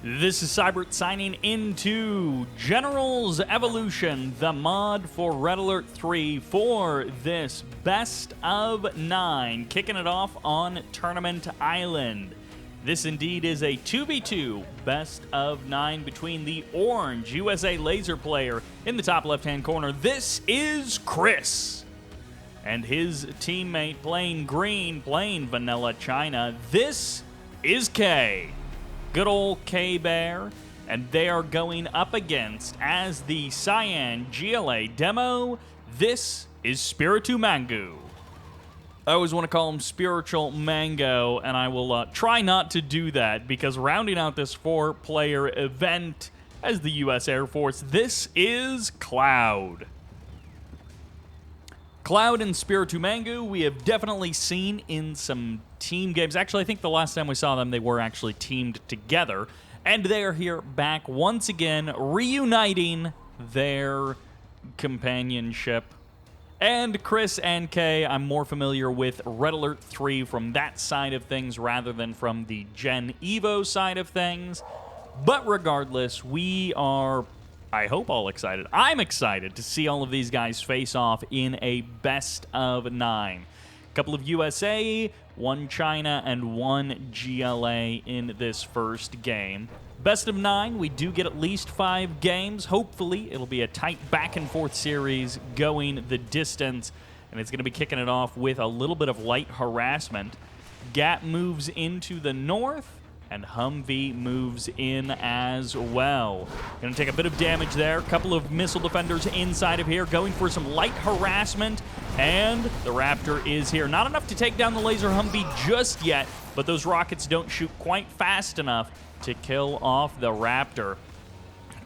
This is Cybert signing into Generals Evolution, the mod for Red Alert 3 for this Best of 9, kicking it off on Tournament Island. This indeed is a 2v2 Best of 9 between the orange USA Laser player in the top left-hand corner. This is Chris. And his teammate playing green, playing Vanilla China. This is Khay. Good old Khay Bear, and they are going up against, as the Cyan GLA demo, this is SpirituMagno. I always want to call him Spiritual Mango, and I will try not to do that, because rounding out this 4-player event as the U.S. Air Force, this is ClouD. ClouD and SpirituMagno, we have definitely seen in some team games. Actually, I think the last time we saw them, they were actually teamed together. And they are here back once again, reuniting their companionship. And Chris and Kay, I'm more familiar with Red Alert 3 from that side of things rather than from the Gen Evo side of things. But regardless, we are, I hope, all excited. I'm excited to see all of these guys face off in a best of 9. A couple of USA, 1 China, and 1 GLA in this first game. Best of 9, we do get at least 5 games. Hopefully, it'll be a tight back-and-forth series going the distance, and it's going to be kicking it off with a little bit of light harassment. Gap moves into the north, and Humvee moves in as well. Going to take a bit of damage there. A couple of missile defenders inside of here, going for some light harassment, and the Raptor is here. Not enough to take down the laser Humvee just yet, but those rockets don't shoot quite fast enough to kill off the Raptor.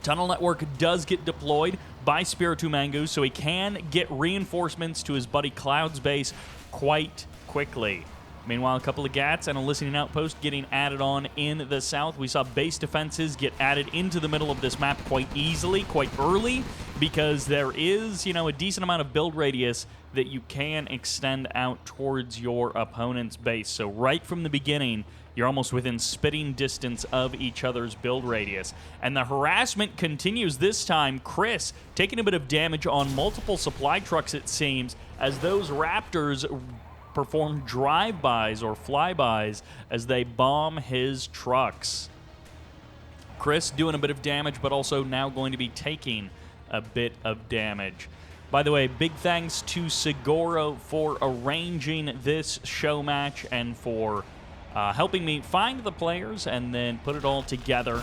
Tunnel Network does get deployed by SpirituMagno, so he can get reinforcements to his buddy ClouD's base quite quickly. Meanwhile, a couple of GATs and a listening outpost getting added on in the south. We saw base defenses get added into the middle of this map quite easily, quite early, because there is, a decent amount of build radius that you can extend out towards your opponent's base. So right from the beginning, you're almost within spitting distance of each other's build radius. And the harassment continues this time. Chris taking a bit of damage on multiple supply trucks, it seems, as those Raptors perform drive-bys or flybys as they bomb his trucks. Chris doing a bit of damage, but also now going to be taking a bit of damage. By the way, big thanks to Segoro for arranging this show match and for helping me find the players and then put it all together.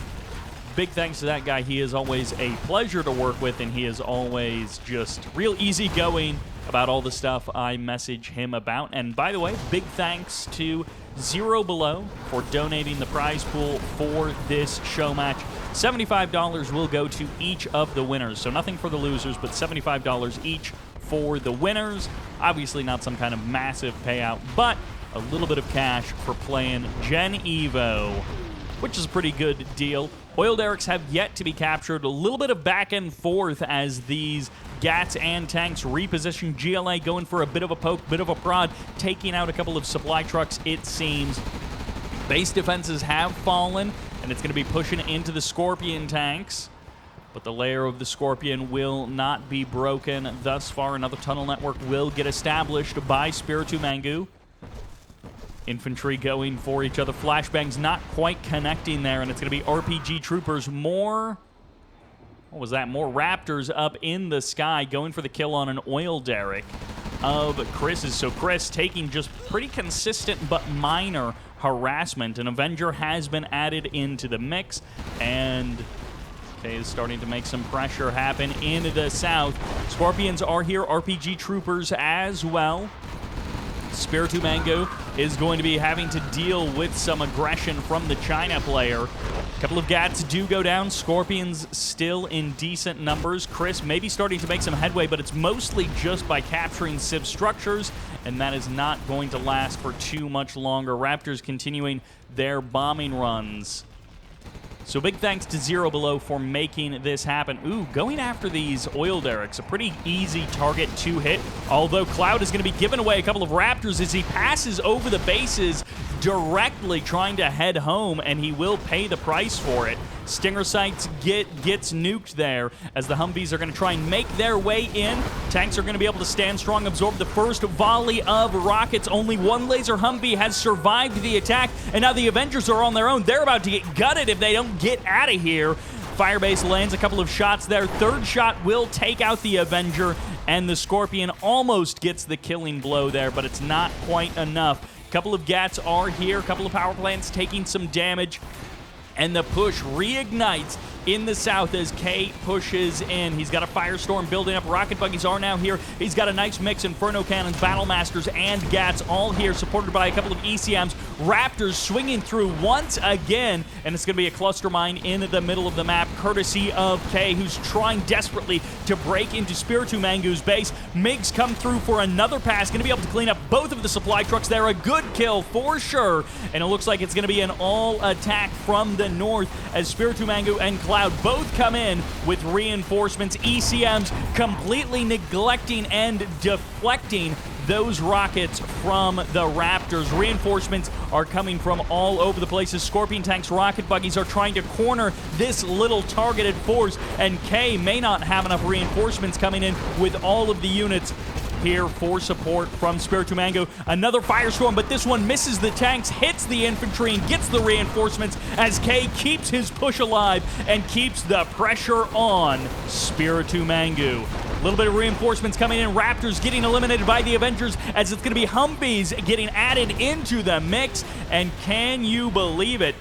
Big thanks to that guy. He is always a pleasure to work with, and he is always just real easygoing about all the stuff I message him about. And by the way, big thanks to Zero Below for donating the prize pool for this show match. $75 will go to each of the winners. So nothing for the losers, but $75 each for the winners. Obviously not some kind of massive payout, but a little bit of cash for playing Gen Evo, which is a pretty good deal. Oil derricks have yet to be captured. A little bit of back and forth as these GATs and tanks reposition. GLA going for a bit of a poke, bit of a prod, taking out a couple of supply trucks, it seems. Base defenses have fallen, and it's going to be pushing into the Scorpion tanks. But the layer of the Scorpion will not be broken thus far. Another tunnel network will get established by SpirituMagno. Infantry going for each other. Flashbangs not quite connecting there, and it's going to be RPG troopers. More Raptors up in the sky going for the kill on an oil derrick of Chris's. So Chris taking just pretty consistent but minor harassment. An Avenger has been added into the mix, and Kay is starting to make some pressure happen in the south. Scorpions are here. RPG troopers as well. SpirituMagno is going to be having to deal with some aggression from the China player. A couple of GATs do go down. Scorpions still in decent numbers. Chris may be starting to make some headway, but it's mostly just by capturing Civ structures, and that is not going to last for too much longer. Raptors continuing their bombing runs. So big thanks to Zero Below for making this happen. Ooh, going after these oil derricks, a pretty easy target to hit, although ClouD is going to be giving away a couple of Raptors as he passes over the bases. directly trying to head home, and he will pay the price for it. Stinger Sights gets nuked there as the Humvees are going to try and make their way in. Tanks are going to be able to stand strong, absorb the first volley of rockets. Only one laser Humvee has survived the attack, and now the Avengers are on their own. They're about to get gutted if they don't get out of here. Firebase lands a couple of shots there. Third shot will take out the Avenger, and the Scorpion almost gets the killing blow there, but it's not quite enough. A couple of Gats are here, a couple of power plants taking some damage, and the push reignites in the south as Khay pushes in. He's got a Firestorm building up. Rocket Buggies are now here. He's got a nice mix. Inferno Cannons, Battle Masters, and Gats all here, supported by a couple of ECMs. Raptors swinging through once again, and it's going to be a cluster mine in the middle of the map, courtesy of Khay, who's trying desperately to break into SpirituMagno's base. MiGs come through for another pass. Going to be able to clean up both of the supply trucks there. A good kill for sure, and it looks like it's going to be an all attack from the north as SpirituMagno and ClouD both come in with reinforcements. ECMs completely neglecting and deflecting those rockets from the Raptors. Reinforcements are coming from all over the places. Scorpion tanks, rocket buggies are trying to corner this little targeted force, and Khay may not have enough reinforcements coming in with all of the units here for support from SpirituMagno. Another Firestorm, but this one misses the tanks, hits the infantry, and gets the reinforcements as Khay keeps his push alive and keeps the pressure on SpirituMagno. A little bit of reinforcements coming in. Raptors getting eliminated by the Avengers as it's going to be Humvees getting added into the mix. And can you believe it?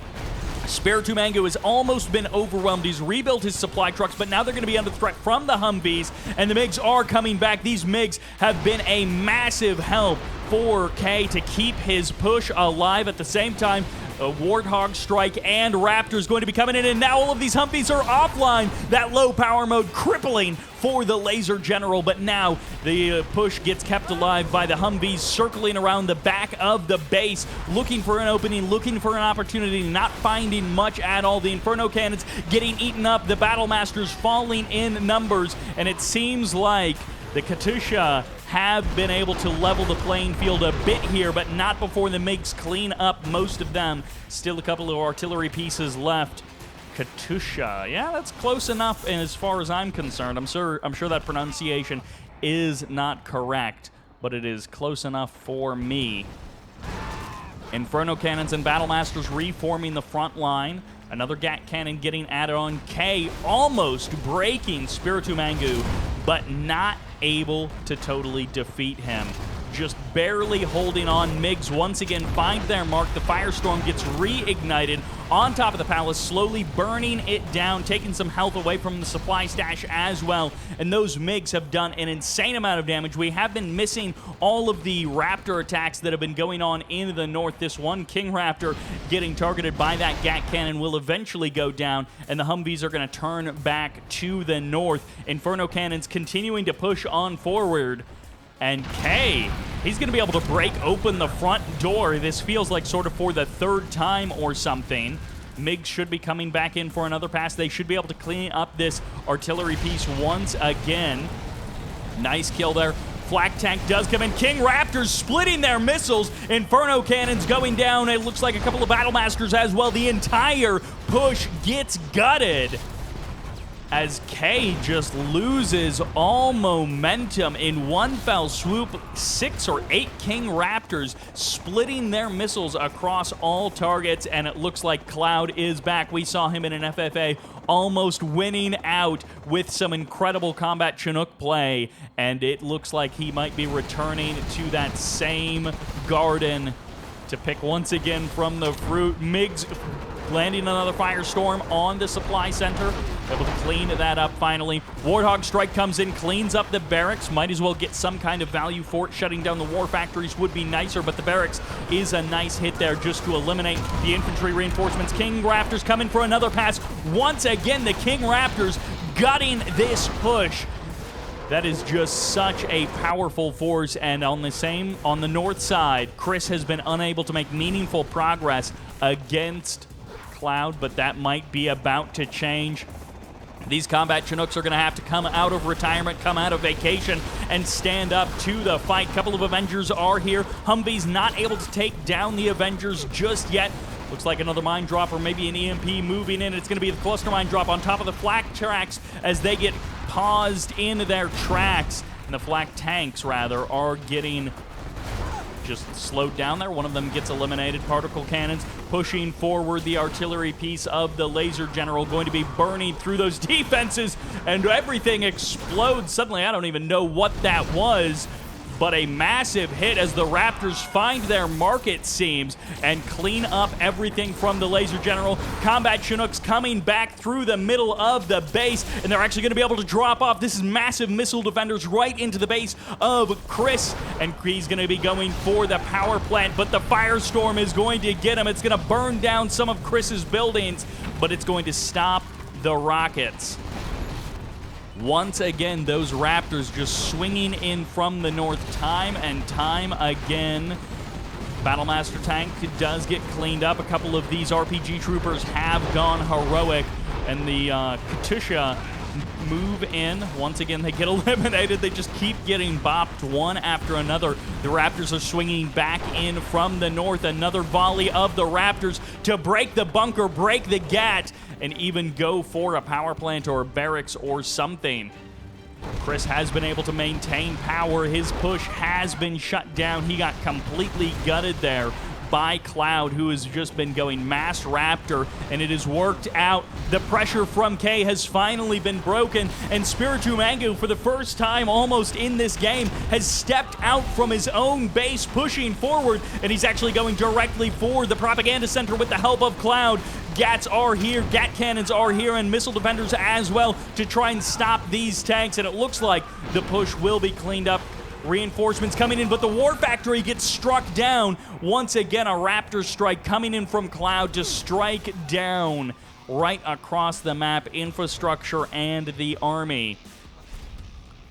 SpirituMagno has almost been overwhelmed. He's rebuilt his supply trucks, but now they're going to be under threat from the Humvees, and the MiGs are coming back. These MiGs have been a massive help for Khay to keep his push alive. At the same time, a Warthog strike and Raptors going to be coming in, and now all of these Humvees are offline. That low power mode crippling for the Laser General, but now the push gets kept alive by the Humvees circling around the back of the base, looking for an opening, looking for an opportunity, not finding much at all. The Inferno Cannons getting eaten up, the Battle Masters falling in numbers, and it seems like the Katusha have been able to level the playing field a bit here, but not before the MiGs clean up most of them. Still a couple of artillery pieces left. Katusha, yeah, that's close enough, and as far as I'm concerned, I'm sure that pronunciation is not correct, but it is close enough for me. Inferno Cannons and Battle Masters reforming the front line. Another Gat Cannon getting added on. Khay almost breaking SpirituMagno, but not able to totally defeat him. Just barely holding on. MiGs once again find their mark. The Firestorm gets reignited on top of the palace, slowly burning it down, taking some health away from the supply stash as well. And those MiGs have done an insane amount of damage. We have been missing all of the Raptor attacks that have been going on in the north. This one King Raptor getting targeted by that Gat Cannon will eventually go down, and the Humvees are going to turn back to the north. Inferno Cannons continuing to push on forward. And Khay, he's going to be able to break open the front door. This feels like sort of for the third time or something. MiGs should be coming back in for another pass. They should be able to clean up this artillery piece once again. Nice kill there. Flak tank does come in. King Raptors splitting their missiles. Inferno Cannons going down. It looks like a couple of Battle Masters as well. The entire push gets gutted as Khay just loses all momentum in one fell swoop. 6 or 8 King Raptors splitting their missiles across all targets, and it looks like ClouD is back. We saw him in an FFA almost winning out with some incredible combat Chinook play, and it looks like he might be returning to that same garden to pick once again from the fruit. MiGs landing another Firestorm on the supply center. Able to clean that up finally. Warthog Strike comes in, cleans up the barracks. Might as well get some kind of value for it. Shutting down the war factories would be nicer, but the barracks is a nice hit there just to eliminate the infantry reinforcements. King Raptors coming for another pass. Once again, the King Raptors gutting this push. That is just such a powerful force, and on the north side, Chris has been unable to make meaningful progress against ClouD, but that might be about to change. These combat Chinooks are going to have to come out of retirement, come out of vacation, and stand up to the fight. Couple of Avengers are here. Humvee's not able to take down the Avengers just yet. Looks like another mine drop or maybe an EMP moving in. It's going to be the cluster mine drop on top of the flak tracks as they get paused in their tracks. And the flak tanks, rather, are getting just slowed down there. One of them gets eliminated. Particle cannons pushing forward. The artillery piece of the laser general going to be burning through those defenses, and everything explodes. Suddenly, I don't even know what that was, but a massive hit as the Raptors find their mark, it seems, and clean up everything from the laser general. Combat Chinooks coming back through the middle of the base, and they're actually going to be able to drop off. This is massive missile defenders right into the base of Chris, and he's going to be going for the power plant, but the firestorm is going to get him. It's going to burn down some of Chris's buildings, but it's going to stop the rockets. Once again, those Raptors just swinging in from the north time and time again. Battlemaster tank does get cleaned up. A couple of these RPG troopers have gone heroic, and the Katusha move in. Once again, they get eliminated. They just keep getting bopped one after another. The Raptors are swinging back in from the north. Another volley of the Raptors to break the bunker, break the gat, and even go for a power plant or a barracks or something. Chris has been able to maintain power. His push has been shut down. He got completely gutted there by ClouD, who has just been going mass Raptor, and it has worked out. The pressure from Khay has finally been broken, and SpirituMagno, for the first time almost in this game, has stepped out from his own base, pushing forward, and he's actually going directly for the propaganda center with the help of ClouD. Gats are here, Gat cannons are here, and missile defenders as well to try and stop these tanks, and it looks like the push will be cleaned up. Reinforcements coming in, but the War Factory gets struck down. Once again, a Raptor strike coming in from ClouD to strike down right across the map infrastructure and the army.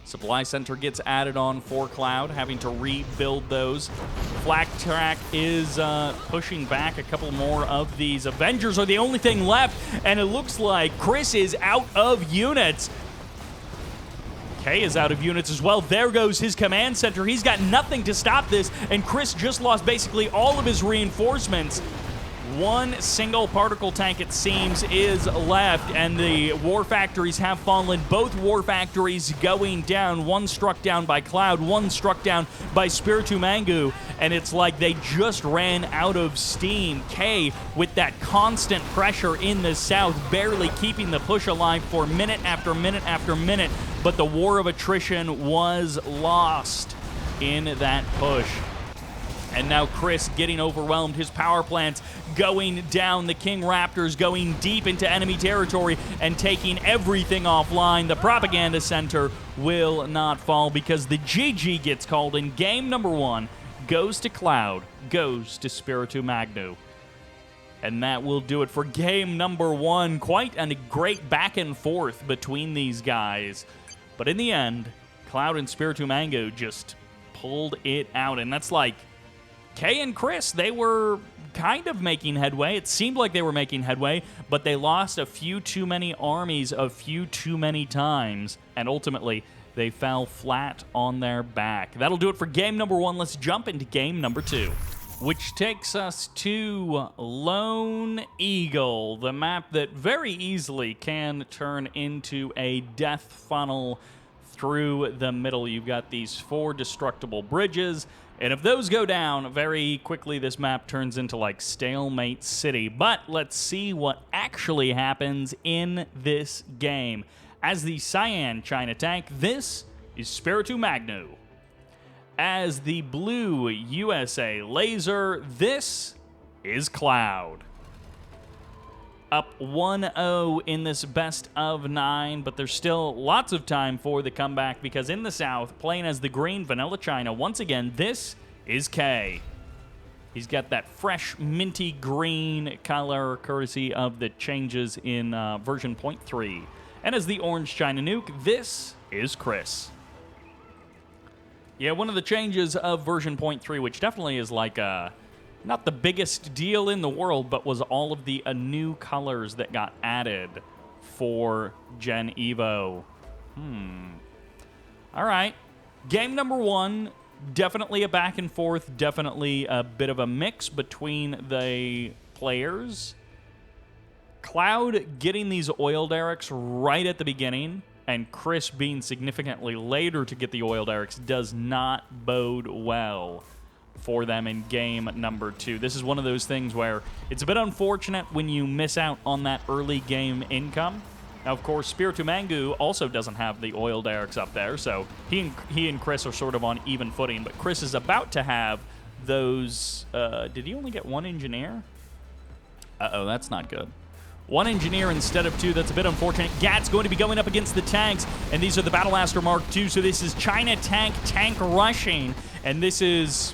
Supply center gets added on for ClouD, having to rebuild those. Flak track is pushing back a couple more of these. Avengers are the only thing left, and it looks like Chris is out of units. Khay is out of units as well. There goes his command center. He's got nothing to stop this, and Chris just lost basically all of his reinforcements. One single particle tank, it seems, is left, and the War Factories have fallen. Both War Factories going down. One struck down by ClouD, one struck down by SpirituMagno, and it's like they just ran out of steam. Khay, with that constant pressure in the south, barely keeping the push alive for minute after minute after minute, but the war of attrition was lost in that push. And now Chris getting overwhelmed. His power plants going down. The King Raptors going deep into enemy territory and taking everything offline. The propaganda center will not fall because the GG gets called in. Game number one goes to ClouD, goes to SpirituMagno. And that will do it for game number one. Quite a great back and forth between these guys. But in the end, ClouD and SpirituMagno just pulled it out. And that's like Khay and Chris, they were kind of making headway. It seemed like they were making headway, but they lost a few too many armies a few too many times, and ultimately they fell flat on their back. That'll do it for game number one. Let's jump into game number two, which takes us to Lone Eagle, the map that very easily can turn into a death funnel through the middle. You've got these 4 destructible bridges, and if those go down, very quickly this map turns into like Stalemate City. But let's see what actually happens in this game. As the Cyan China tank, this is SpirituMagno. As the blue USA laser, this is ClouD. Up 1-0 in this best of 9, but there's still lots of time for the comeback because in the south, playing as the green Vanilla China, once again, this is Khay. He's got that fresh minty green color courtesy of the changes in version 0.3. And as the orange China nuke, this is Chris. Yeah, one of the changes of version 0.3, which definitely is like a not the biggest deal in the world, but was all of the new colors that got added for Gen Evo. All right. Game number 1, definitely a back and forth, definitely a bit of a mix between the players. ClouD getting these oil derricks right at the beginning, and Chris being significantly later to get the oil derricks does not bode well for them in game number 2. This is one of those things where it's a bit unfortunate when you miss out on that early game income. Now, of course, SpirituMagno also doesn't have the oil derricks up there, so he and Chris are sort of on even footing, but Chris is about to have those... did he only get 1 engineer? Uh-oh, that's not good. 1 engineer instead of 2. That's a bit unfortunate. Gat's going to be going up against the tanks, and these are the Battlemaster Mark II, so this is China tank rushing, and this is...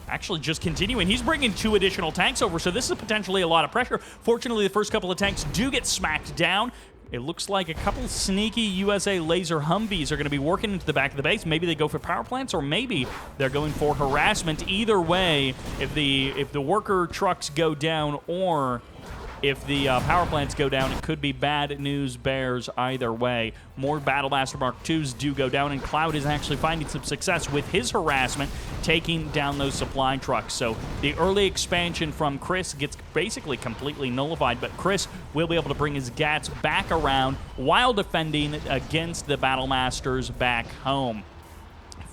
actually just continuing. He's bringing 2 additional tanks over, so this is potentially a lot of pressure. Fortunately, the first couple of tanks do get smacked down. It looks like a couple sneaky USA laser Humvees are going to be working into the back of the base. Maybe they go for power plants, or maybe they're going for harassment. Either way, if the worker trucks go down or if the power plants go down, it could be bad news bears either way. More Battlemaster Mark IIs do go down, and ClouD is actually finding some success with his harassment, taking down those supply trucks. So the early expansion from Chris gets basically completely nullified, but Chris will be able to bring his Gats back around while defending against the Battlemasters back home.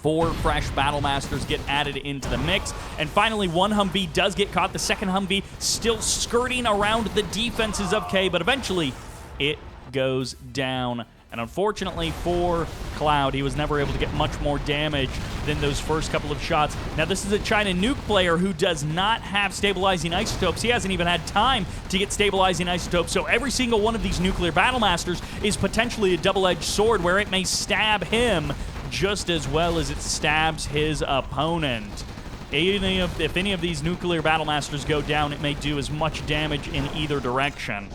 4 fresh Battlemasters get added into the mix. And finally, 1 Humvee does get caught. The second Humvee still skirting around the defenses of Khay, but eventually it goes down. And unfortunately for ClouD, he was never able to get much more damage than those first couple of shots. Now, this is a China nuke player who does not have stabilizing isotopes. He hasn't even had time to get stabilizing isotopes, so every single one of these nuclear Battlemasters is potentially a double-edged sword where it may stab him just as well as it stabs his opponent. If any of these nuclear Battlemasters go down, it may do as much damage in either direction.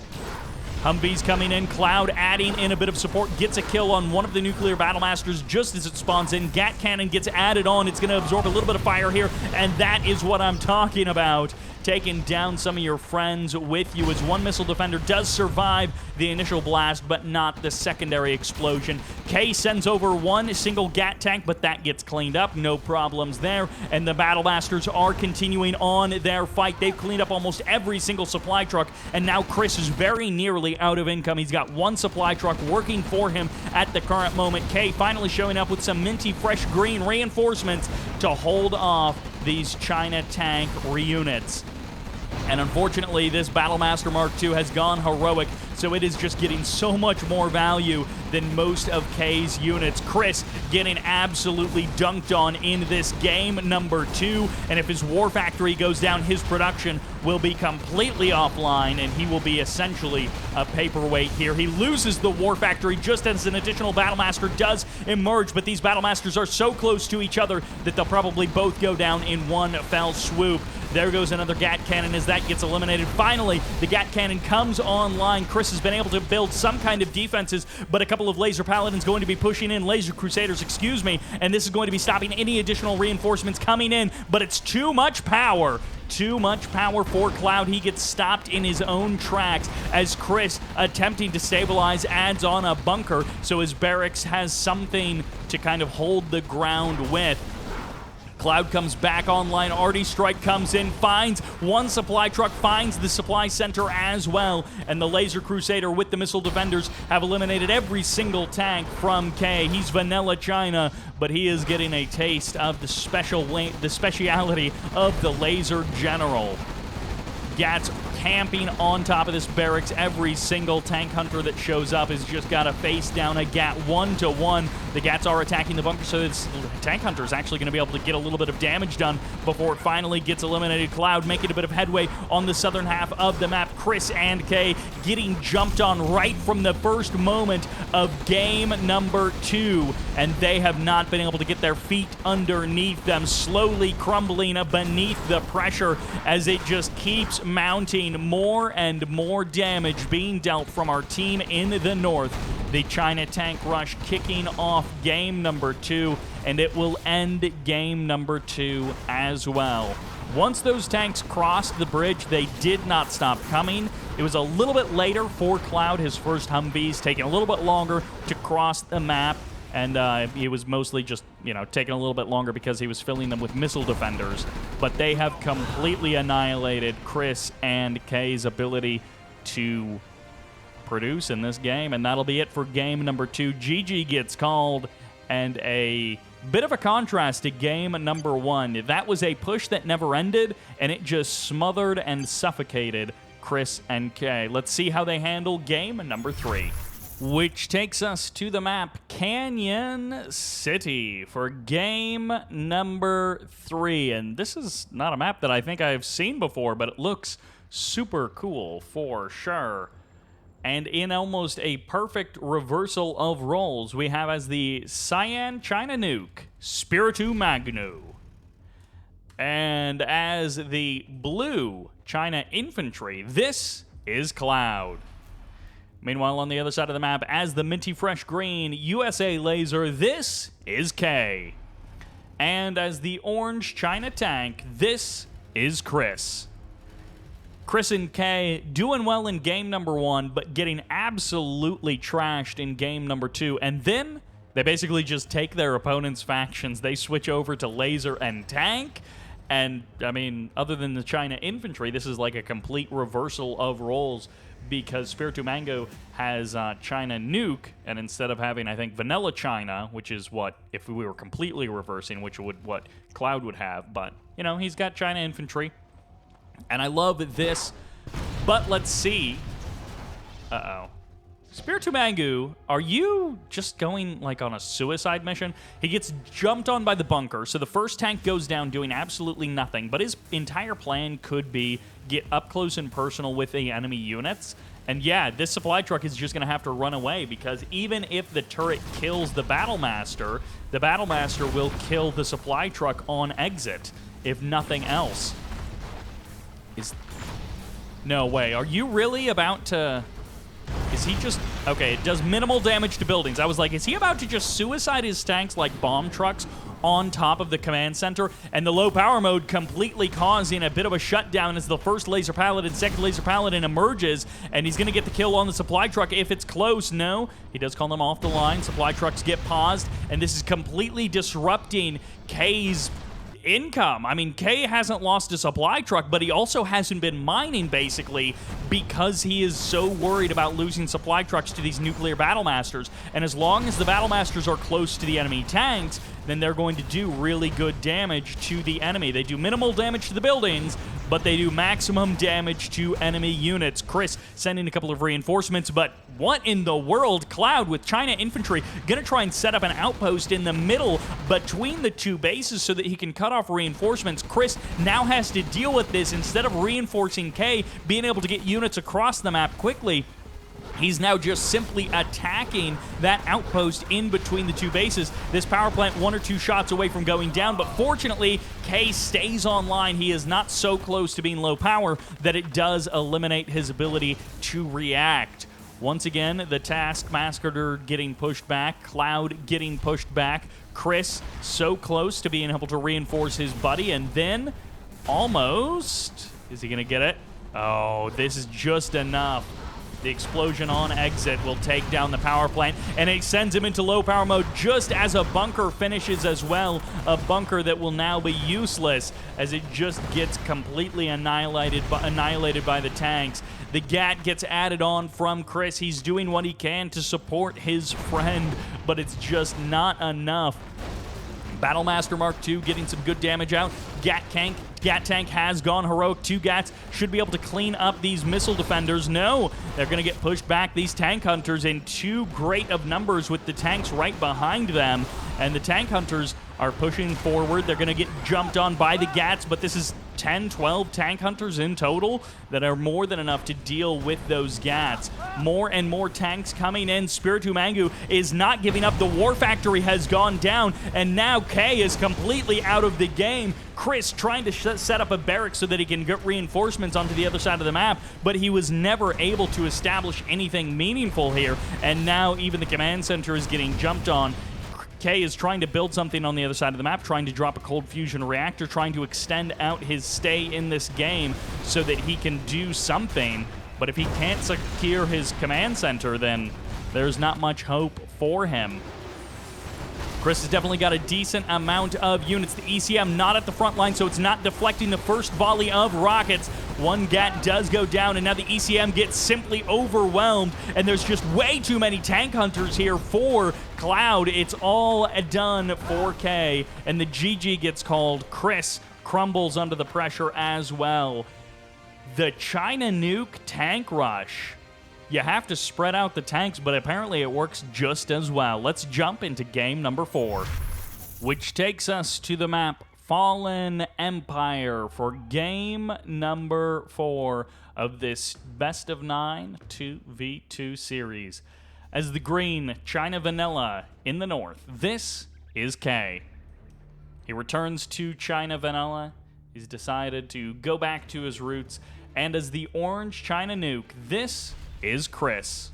Humvees coming in, ClouD adding in a bit of support, gets a kill on one of the nuclear Battlemasters just as it spawns in. Gat Cannon gets added on. It's going to absorb a little bit of fire here, and that is what I'm talking about. Taking down some of your friends with you as 1 missile defender does survive the initial blast, but not the secondary explosion. Khay sends over 1 single Gat tank, but that gets cleaned up. No problems there. And the Battlemasters are continuing on their fight. They've cleaned up almost every single supply truck, and now Chris is very nearly out of income. He's got 1 supply truck working for him at the current moment. Khay finally showing up with some minty, fresh green reinforcements to hold off these China tank reunits. And unfortunately, this Battlemaster Mark II has gone heroic, so it is just getting so much more value than most of Khay's units. Chris getting absolutely dunked on in this game number 2, and if his War Factory goes down, his production will be completely offline, and he will be essentially a paperweight here. He loses the War Factory just as an additional Battlemaster does emerge, but these Battlemasters are so close to each other that they'll probably both go down in one fell swoop. There goes another Gat Cannon as that gets eliminated. Finally, the Gat Cannon comes online. Chris has been able to build some kind of defenses, but a couple of Laser Paladins going to be pushing in, Laser Crusaders, excuse me, and this is going to be stopping any additional reinforcements coming in, but it's too much power. Too much power for ClouD. He gets stopped in his own tracks as Chris, attempting to stabilize, adds on a bunker, so his barracks has something to kind of hold the ground with. ClouD comes back online. Artie Strike comes in, finds 1 supply truck, finds the supply center as well, and the Laser Crusader with the missile defenders have eliminated every single tank from Khay. He's vanilla China, but he is getting a taste of the speciality of the Laser General. Gats camping on top of this barracks. Every single tank hunter that shows up has just got to face down a Gat 1-to-1. The Gats are attacking the bunker, so this tank hunter is actually going to be able to get a little bit of damage done before it finally gets eliminated. ClouD making a bit of headway on the southern half of the map. Chris and Khay getting jumped on right from the first moment of game number 2, and they have not been able to get their feet underneath them, slowly crumbling beneath the pressure as it just keeps mounting. More and more damage being dealt from our team in the north. The China tank rush kicking off game number 2, and it will end game number 2 as well. Once those tanks crossed the bridge, they did not stop coming. It was a little bit later for ClouD, his first Humvees, taking a little bit longer to cross the map. And it was mostly just, taking a little bit longer because he was filling them with missile defenders. But they have completely annihilated Chris and Khay's ability to produce in this game. And that'll be it for game number 2. GG gets called, and a bit of a contrast to game number 1. That was a push that never ended, and it just smothered and suffocated Chris and Khay. Let's see how they handle game number 3. Which takes us to the map Canyon City for game number 3. And this is not a map that I think I've seen before, but it looks super cool for sure. And in almost a perfect reversal of roles, we have as the Cyan China Nuke, SpirituMagno. And as the blue China Infantry, this is ClouD. Meanwhile, on the other side of the map, as the minty fresh green USA Laser, this is Khay. And as the orange China Tank, this is Chris. Chris and Khay doing well in game number 1, but getting absolutely trashed in game number 2. And then they basically just take their opponent's factions. They switch over to Laser and Tank. And, other than the China Infantry, this is like a complete reversal of roles, because SpirituMagno has China Nuke, and instead of having, I think, Vanilla China, which is what, if we were completely reversing, which would what ClouD would have, but, he's got China Infantry, and I love this, but let's see. Uh-oh. SpirituMagno, are you just going, on a suicide mission? He gets jumped on by the bunker, so the first tank goes down doing absolutely nothing, but his entire plan could be get up close and personal with the enemy units. And yeah, this supply truck is just going to have to run away, because even if the turret kills the Battlemaster will kill the supply truck on exit, if nothing else. No way. Are you really about to... Is he just... Okay, it does minimal damage to buildings. I was like, is he about to just suicide his tanks like bomb trucks on top of the command center? And the low power mode completely causing a bit of a shutdown as the first Laser Paladin, second Laser Paladin emerges, and he's going to get the kill on the supply truck if it's close. No, he does call them off the line. Supply trucks get paused, and this is completely disrupting Khay's income. Khay hasn't lost a supply truck, but he also hasn't been mining, basically, because he is so worried about losing supply trucks to these nuclear Battlemasters. And as long as the Battlemasters are close to the enemy tanks, then they're going to do really good damage to the enemy. They do minimal damage to the buildings, but they do maximum damage to enemy units. Chris sending a couple of reinforcements, but what in the world? ClouD with China Infantry gonna try and set up an outpost in the middle between the two bases so that he can cut off reinforcements. Chris now has to deal with this. Instead of reinforcing Khay, being able to get units across the map quickly, he's now just simply attacking that outpost in between the two bases. This power plant 1 or 2 shots away from going down, but fortunately, Khay stays online. He is not so close to being low power that it does eliminate his ability to react. Once again, the Taskmaster getting pushed back, ClouD getting pushed back, Chris so close to being able to reinforce his buddy, and then almost... Is he going to get it? Oh, this is just enough. The explosion on exit will take down the power plant, and it sends him into low power mode just as a bunker finishes as well. A bunker that will now be useless as it just gets completely annihilated by the tanks. The GAT gets added on from Chris. He's doing what he can to support his friend, but it's just not enough. Battlemaster Mark II getting some good damage out. GAT tank has gone heroic. 2 GATs should be able to clean up these missile defenders. No, they're going to get pushed back. These tank hunters in too great of numbers with the tanks right behind them. And the tank hunters are pushing forward. They're going to get jumped on by the GATs, but this is 10, 12 tank hunters in total that are more than enough to deal with those GATs. More and more tanks coming in. SpirituMagno is not giving up. The War Factory has gone down, and now Khay is completely out of the game. Chris trying to set up a barrack so that he can get reinforcements onto the other side of the map, but he was never able to establish anything meaningful here, and now even the command center is getting jumped on. Khay is trying to build something on the other side of the map, trying to drop a cold fusion reactor, trying to extend out his stay in this game so that he can do something. But if he can't secure his command center, then there's not much hope for him. Chris has definitely got a decent amount of units. The ECM not at the front line, so it's not deflecting the first volley of rockets. One GAT does go down, and now the ECM gets simply overwhelmed, and there's just way too many tank hunters here for ClouD. It's all done for Khay, and the GG gets called. Chris crumbles under the pressure as well. The China nuke tank rush. You have to spread out the tanks, but apparently it works just as well. Let's jump into game number 4, which takes us to the map Fallen Empire for game number 4 of this best of 9 2v2 series. As the green China Vanilla in the north, this is Khay. He returns to China Vanilla. He's decided to go back to his roots. And as the orange China nuke, this is Chris.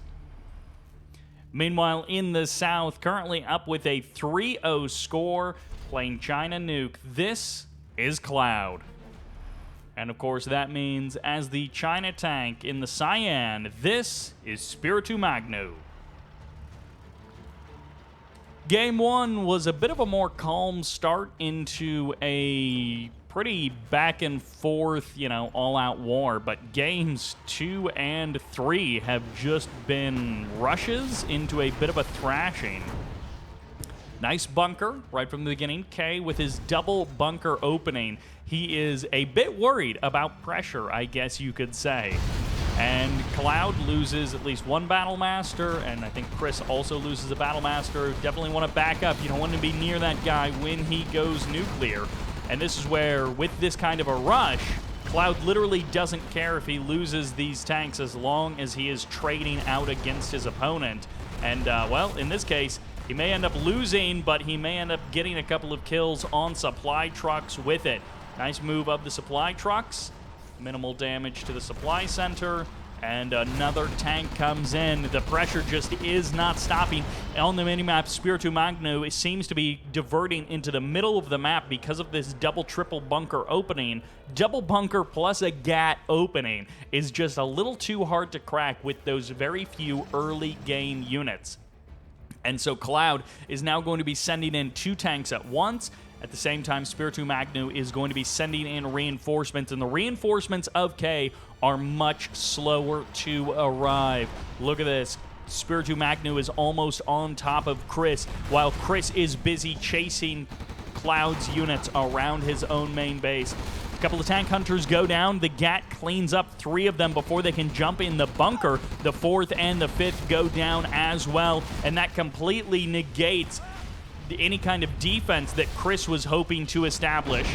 Meanwhile, in the south, currently up with a 3-0 score, playing China nuke, this is ClouD. And of course, that means as the China tank in the cyan, this is SpirituMagno. Game 1 was a bit of a more calm start into a pretty back and forth, all-out war, but games 2 and 3 have just been rushes into a bit of a thrashing. Nice bunker right from the beginning. Khay with his double bunker opening. He is a bit worried about pressure, I guess you could say. And ClouD loses at least one Battle Master, and I think Chris also loses a Battle Master. Definitely want to back up. You don't want to be near that guy when he goes nuclear. And this is where, with this kind of a rush, ClouD literally doesn't care if he loses these tanks as long as he is trading out against his opponent. And, well, in this case, he may end up losing, but he may end up getting a couple of kills on supply trucks with it. Nice move of the supply trucks. Minimal damage to the supply center. And another tank comes in. The pressure just is not stopping. On the minimap, SpirituMagno seems to be diverting into the middle of the map because of this double-triple bunker opening. Double bunker plus a GAT opening is just a little too hard to crack with those very few early game units. And so ClouD is now going to be sending in 2 tanks at once. At the same time, SpirituMagno is going to be sending in reinforcements, and the reinforcements of Khay are much slower to arrive. Look at this. SpirituMagno is almost on top of Chris, while Chris is busy chasing ClouD's units around his own main base. A couple of tank hunters go down. The GAT cleans up 3 of them before they can jump in the bunker. The 4th and the 5th go down as well, and that completely negates any kind of defense that Chris was hoping to establish.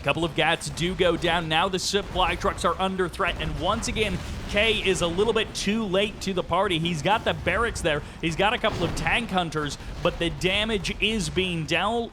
A couple of GATs do go down. Now the supply trucks are under threat, and once again, Khay is a little bit too late to the party. He's got the barracks there. He's got a couple of tank hunters, but the damage is being dealt,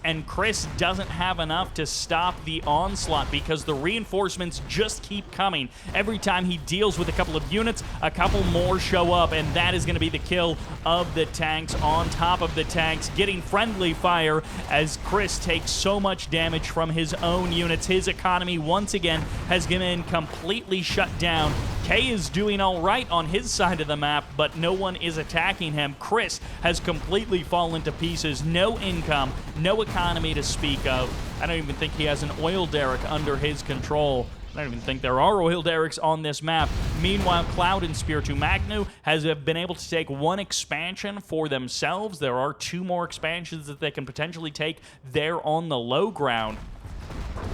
and Chris doesn't have enough to stop the onslaught because the reinforcements just keep coming. Every time he deals with a couple of units, a couple more show up, and that is going to be the kill of the tanks on top of the tanks, getting friendly fire as Chris takes so much damage from his own units. His economy once again has been completely shut down. Khay is doing all right on his side of the map, but no one is attacking him. Chris has completely fallen to pieces. No income, no economy to speak of. I don't even think he has an oil derrick under his control. I don't even think there are oil derricks on this map. Meanwhile, ClouD and SpirituMagno have been able to take 1 expansion for themselves. There are 2 more expansions that they can potentially take there on the low ground.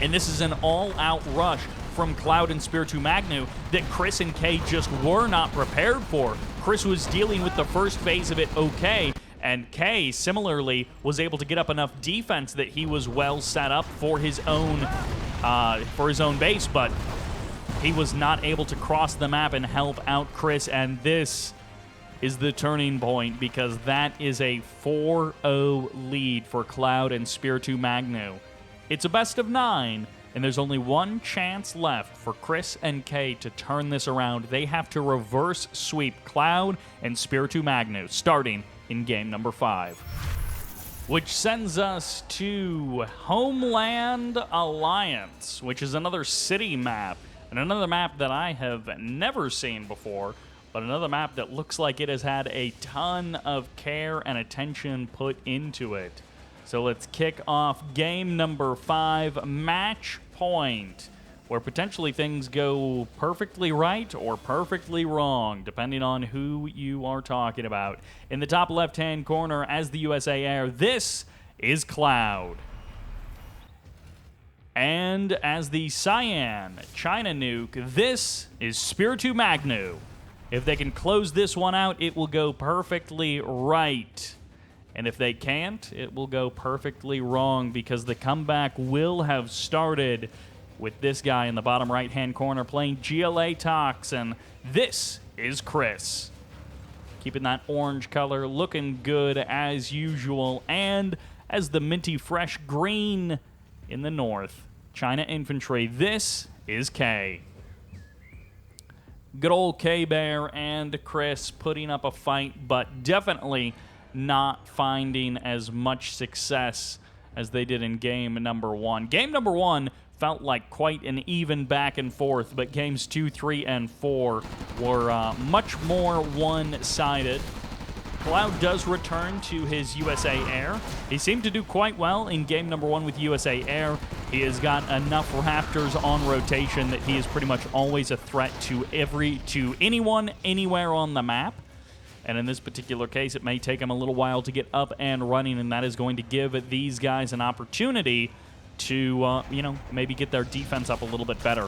And this is an all-out rush from ClouD and SpirituMagno that Chris and Khay just were not prepared for. Chris was dealing with the first phase of it okay, and Khay similarly was able to get up enough defense that he was well set up for his own base, but he was not able to cross the map and help out Chris, and this is the turning point because that is a 4-0 lead for ClouD and SpirituMagno. It's a best of 9, and there's only one chance left for Chris and Khay to turn this around. They have to reverse sweep ClouD and SpirituMagno starting in game number 5. Which sends us to Homeland Alliance, which is another city map, and another map that I have never seen before, but another map that looks like it has had a ton of care and attention put into it. So let's kick off game number 5, match point, where potentially things go perfectly right or perfectly wrong, depending on who you are talking about. In the top left-hand corner, as the USA Air, this is ClouD. And as the Cyan China Nuke, this is SpirituMagno. If they can close this one out, it will go perfectly right. And if they can't, it will go perfectly wrong, because the comeback will have started with this guy in the bottom right-hand corner playing GLA Tox, and this is Chris. Keeping that orange color, looking good as usual, and as the minty fresh green in the north, China Infantry, this is Khay. Good old K-Bear and Chris putting up a fight, but definitely not finding as much success as they did in game number 1. Game number 1 felt like quite an even back and forth, but games 2, 3, and 4 were much more one-sided. ClouD does return to his USA Air. He seemed to do quite well in game number 1 with USA Air. He has got enough Raptors on rotation that he is pretty much always a threat to anyone, anywhere on the map. And in this particular case, it may take him a little while to get up and running, and that is going to give these guys an opportunity to, maybe get their defense up a little bit better.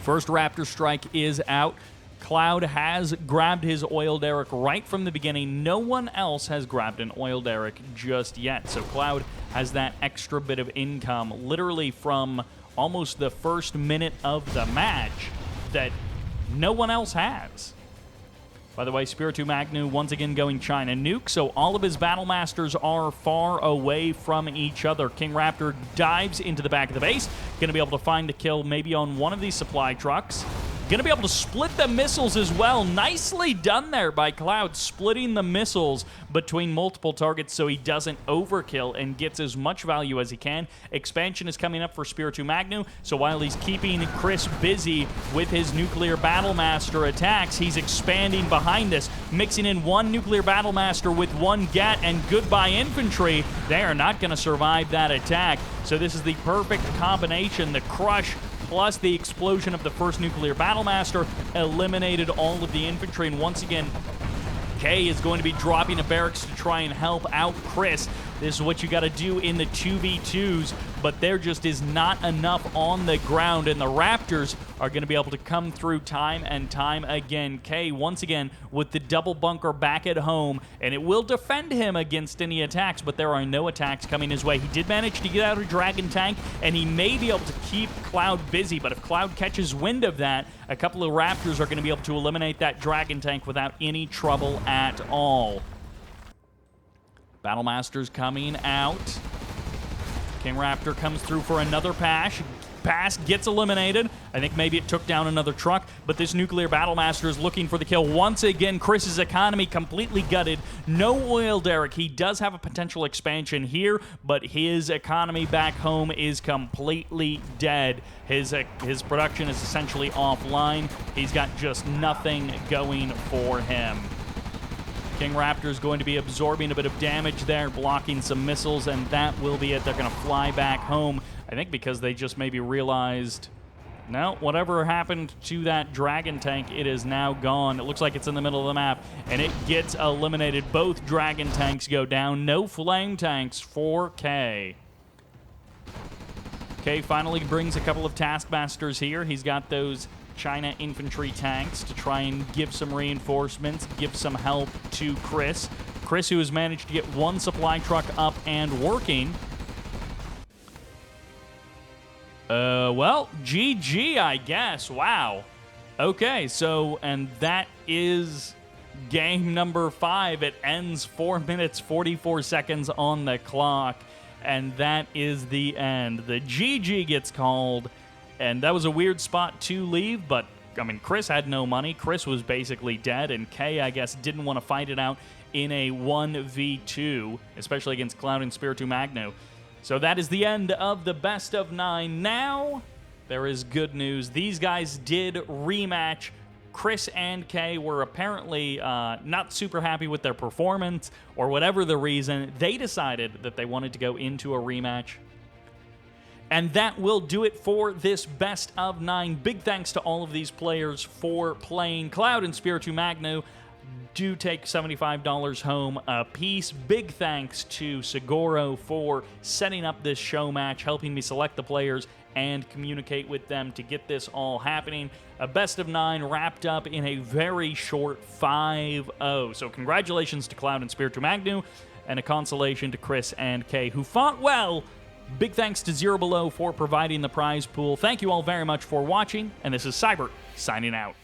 First Raptor strike is out. ClouD has grabbed his oil derrick right from the beginning. No one else has grabbed an oil derrick just yet. So ClouD has that extra bit of income literally from almost the first minute of the match that no one else has. By the way, SpirituMagno once again going China Nuke, so all of his Battle Masters are far away from each other. King Raptor dives into the back of the base, going to be able to find a kill maybe on one of these supply trucks. Going to be able to split the missiles as well. Nicely done there by ClouD, splitting the missiles between multiple targets so he doesn't overkill and gets as much value as he can. Expansion is coming up for SpirituMagno, so while he's keeping Chris busy with his nuclear Battlemaster attacks, he's expanding behind this, mixing in one nuclear Battlemaster with one GAT, and goodbye infantry. They are not going to survive that attack, so this is the perfect combination. The crush plus the explosion of the first nuclear Battlemaster eliminated all of the infantry, and once again, Khay is going to be dropping a barracks to try and help out Chris. This is what you got to do in the 2v2s, but there just is not enough on the ground, and the Raptors are going to be able to come through time and time again. Khay, once again, with the double bunker back at home, and it will defend him against any attacks, but there are no attacks coming his way. He did manage to get out a Dragon Tank, and he may be able to keep ClouD busy, but if ClouD catches wind of that, a couple of Raptors are going to be able to eliminate that Dragon Tank without any trouble at all. Battlemaster's coming out. King Raptor comes through for another pass, gets eliminated. I think maybe it took down another truck, but this nuclear Battlemaster is looking for the kill. Once again, Chris's economy completely gutted. No oil derrick. He does have a potential expansion here, but his economy back home is completely dead. His production is essentially offline. He's got just nothing going for him. King Raptor is going to be absorbing a bit of damage there, blocking some missiles, and that will be it. They're going to fly back home, I think because they just maybe realized, no, whatever happened to that Dragon Tank, it is now gone. It looks like it's in the middle of the map, and it gets eliminated. Both Dragon Tanks go down. No Flame Tanks for Khay. Khay finally brings a couple of Taskmasters here. He's got those China infantry tanks to try and give some reinforcements, give some help to Chris. Chris, who has managed to get one supply truck up and working. Well, GG, I guess. Wow. Okay, so, and that is game number 5. It ends 4 minutes, 44 seconds on the clock, and that is the end. The GG gets called. And that was a weird spot to leave, but, I mean, Chris had no money. Chris was basically dead, and Khay, I guess, didn't want to fight it out in a 1v2, especially against ClouD and SpirituMagno. So that is the end of the best of 9. Now, there is good news. These guys did rematch. Chris and Khay were apparently not super happy with their performance, or whatever the reason. They decided that they wanted to go into a rematch. And that will do it for this best of 9. Big thanks to all of these players for playing. ClouD and SpirituMagno do take $75 home a piece. Big thanks to Seguro for setting up this show match, helping me select the players and communicate with them to get this all happening. A best of 9 wrapped up in a very short 5-0. So congratulations to ClouD and SpirituMagno, and a consolation to Chris and Khay, who fought well. Big thanks to Zero Below for providing the prize pool. Thank you all very much for watching, and this is Cyber signing out.